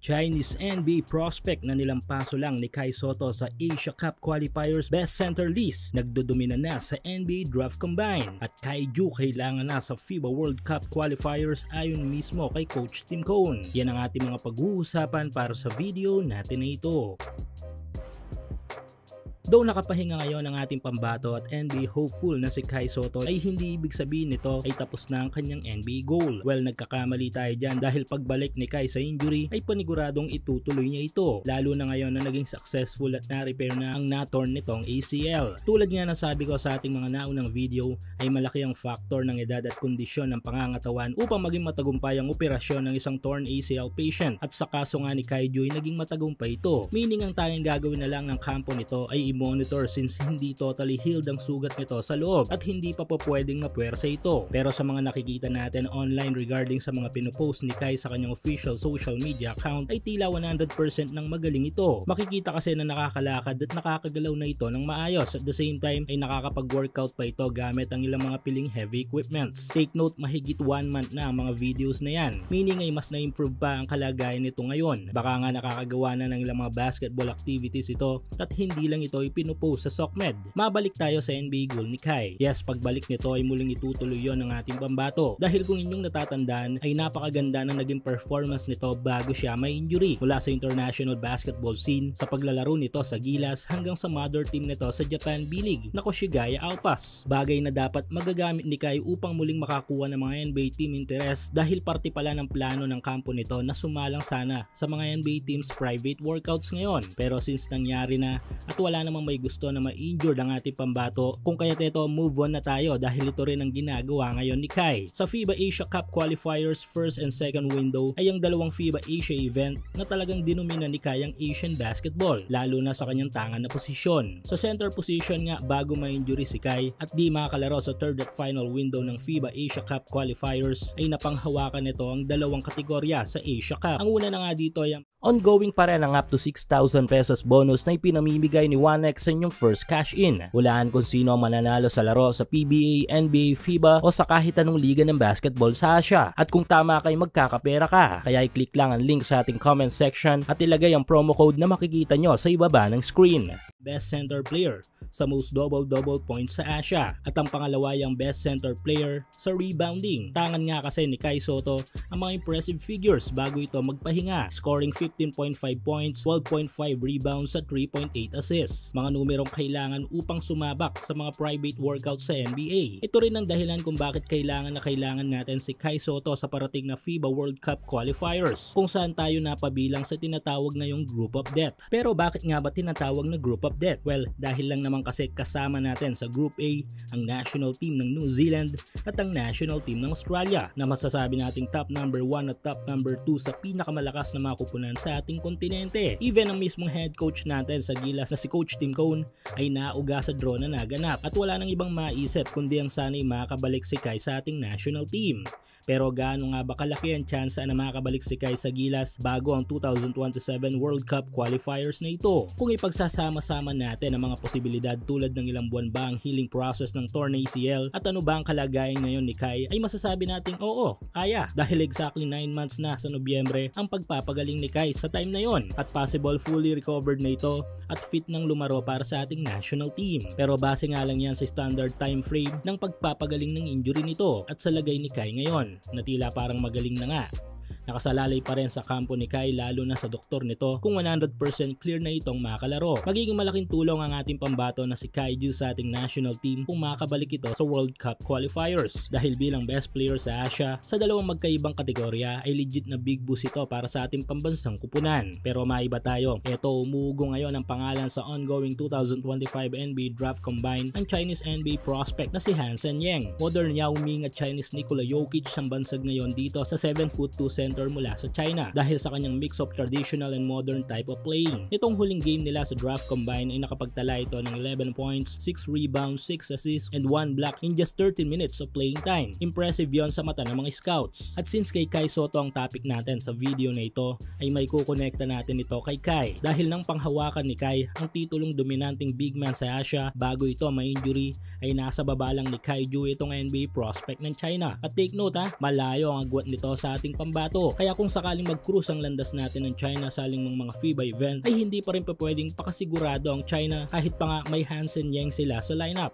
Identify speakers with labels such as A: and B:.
A: Chinese NBA prospect na nilampaso lang ni Kai Sotto sa Asia Cup Qualifiers Best Center list. Nagdodomina na sa NBA Draft Combine at Kai Ju kailangan na sa FIBA World Cup Qualifiers ayon mismo kay Coach Tim Cone. Yan ang ating mga pag-uusapan para sa video natin na ito. Though nakapahinga ngayon ang ating pambato at NBA hopeful na si Kai Sotto, ay hindi ibig sabihin nito ay tapos na ang kanyang NBA goal. Well, nagkakamali tayo dyan dahil pagbalik ni Kai sa injury ay paniguradong itutuloy niya ito. Lalo na ngayon na naging successful at na-repair na ang na-torn nitong ACL. Tulad nga ng sabi ko sa ating mga naunang video, ay malaki ang factor ng edad at kondisyon ng pangangatawan upang maging matagumpay ang operasyon ng isang torn ACL patient. At sa kaso nga ni Kai Ju ay naging matagumpay ito. Meaning ang tanging gagawin na lang ng kampo nito ay monitor since hindi totally healed ang sugat nito sa loob at hindi pa po pwedeng mapuwersa ito. Pero sa mga nakikita natin online regarding sa mga pinopost ni Kai sa kanyang official social media account ay tila 100% ng magaling ito. Makikita kasi na nakakalakad at nakakagalaw na ito ng maayos at the same time ay nakakapag-workout pa ito gamit ang ilang mga piling heavy equipments. Take note, mahigit 1 month na ang mga videos na yan. Meaning ay mas na-improve pa ang kalagayan nito ngayon. Baka nga nakakagawa na ng ilang mga basketball activities ito at hindi lang ito pinupost sa SOCMED. Mabalik tayo sa NBA goal ni Kai. Yes, pagbalik nito ay muling itutuloy yon ng ating pambato. Dahil kung inyong natatandaan ay napakaganda ng naging performance nito bago siya may injury. Mula sa international basketball scene, sa paglalaro nito sa Gilas hanggang sa mother team nito sa Japan B-League na Koshigaya Alpas. Bagay na dapat magagamit ni Kai upang muling makakuha ng mga NBA team interest dahil parte pala ng plano ng kampo nito na sumalang sana sa mga NBA teams private workouts ngayon. Pero since nangyari na at wala namang may gusto na ma-injured ang ating pambato, kung kaya't ito move on na tayo dahil ito rin ang ginagawa ngayon ni Kai. Sa FIBA Asia Cup Qualifiers first and second window ay ang dalawang FIBA Asia event na talagang dinumina ni Kai ang Asian basketball, lalo na sa kanyang tangan na posisyon. Sa center position nga bago ma-injury si Kai at di makakalaro sa third at final window ng FIBA Asia Cup Qualifiers ay napanghawakan nito ang dalawang kategorya sa Asia Cup. Ang una na nga dito ay ang ongoing pa rin ang up to 6,000 pesos bonus na ipinamimigay ni 1X sa inyong first cash-in. Hulaan kung sino ang mananalo sa laro sa PBA, NBA, FIBA o sa kahit anong liga ng basketball sa Asia. At kung tama kay magkakapera ka, kaya i-click lang ang link sa ating comment section at ilagay ang promo code na makikita nyo sa ibaba ng screen. Best center player sa most double-double points sa Asia at ang pangalawa ay ang best center player sa rebounding. Tangan nga kasi ni Kai Sotto ang mga impressive figures bago ito magpahinga, scoring 15.5 points, 12.5 rebounds at 3.8 assists. Mga numerong kailangan upang sumabak sa mga private workouts sa NBA. Ito rin ang dahilan kung bakit kailangan natin si Kai Sotto sa parating na FIBA World Cup Qualifiers, kung saan tayo napabilang sa tinatawag ngayong Group of Death. Pero bakit nga ba tinatawag na Group of Death? Well, dahil lang naman kasi kasama natin sa Group A ang national team ng New Zealand at ang national team ng Australia na masasabi nating top number 1 at top number 2 sa pinakamalakas na mga kupunan sa ating kontinente. Even ang mismong head coach natin sa Gilas na si Coach Tim Cone ay nauga sa draw na naganap at wala nang ibang maisip kundi ang sana'y makabalik si Kai sa ating national team. Pero gaano nga ba kalaki ang tsansa na makabalik si Kai sa Gilas bago ang 2027 World Cup Qualifiers na ito? Kung ipagsasama-sama natin ang mga posibilidad tulad ng ilang buwan ba ang healing process ng torn ACL at ano ba ang kalagayan ngayon ni Kai, ay masasabi nating oo, kaya. Dahil exactly 9 months na sa Nobyembre ang pagpapagaling ni Kai sa time na yon at possible fully recovered na ito at fit ng lumaro para sa ating national team. Pero base nga lang yan sa standard time frame ng pagpapagaling ng injury nito at sa lagay ni Kai ngayon na tila parang magaling na nga. Nakasalalay pa rin sa kampo ni Kai lalo na sa doktor nito kung 100% clear na itong makalaro. Magiging malaking tulong ang ating pambato na si Kai Ju sa ating national team kung makabalik ito sa World Cup Qualifiers. Dahil bilang best player sa Asia, sa dalawang magkaibang kategorya ay legit na big boost ito para sa ating pambansang kupunan. Pero maiba tayo. Ito, umuugo ngayon ang pangalan sa ongoing 2025 NBA Draft Combine ang Chinese NBA prospect na si Hansen Yang. Modern Yao Ming at Chinese Nikola Jokic ang bansag ngayon dito sa 7'2" center mula sa China dahil sa kanyang mix of traditional and modern type of playing. Itong huling game nila sa Draft Combine ay nakapagtala ito ng 11 points, 6 rebounds, 6 assists, and 1 block in just 30 minutes of playing time. Impressive yon sa mata ng mga scouts. At since kay Kai Sotto ang topic natin sa video na ito, ay may kukonekta natin ito kay Kai. Dahil nang panghawakan ni Kai ang titulong dominanting big man sa Asia bago ito ma-injury, ay nasa baba lang ni Kai Ju itong NBA prospect ng China. At take note malayo ang agwat nito sa ating pambato. ito. Kaya kung sakaling mag-cruise ang landas natin ng China sa aling mga FIBA event ay hindi pa rin pwedeng pakasigurado ang China kahit pa nga may Hansen Yang sila sa lineup.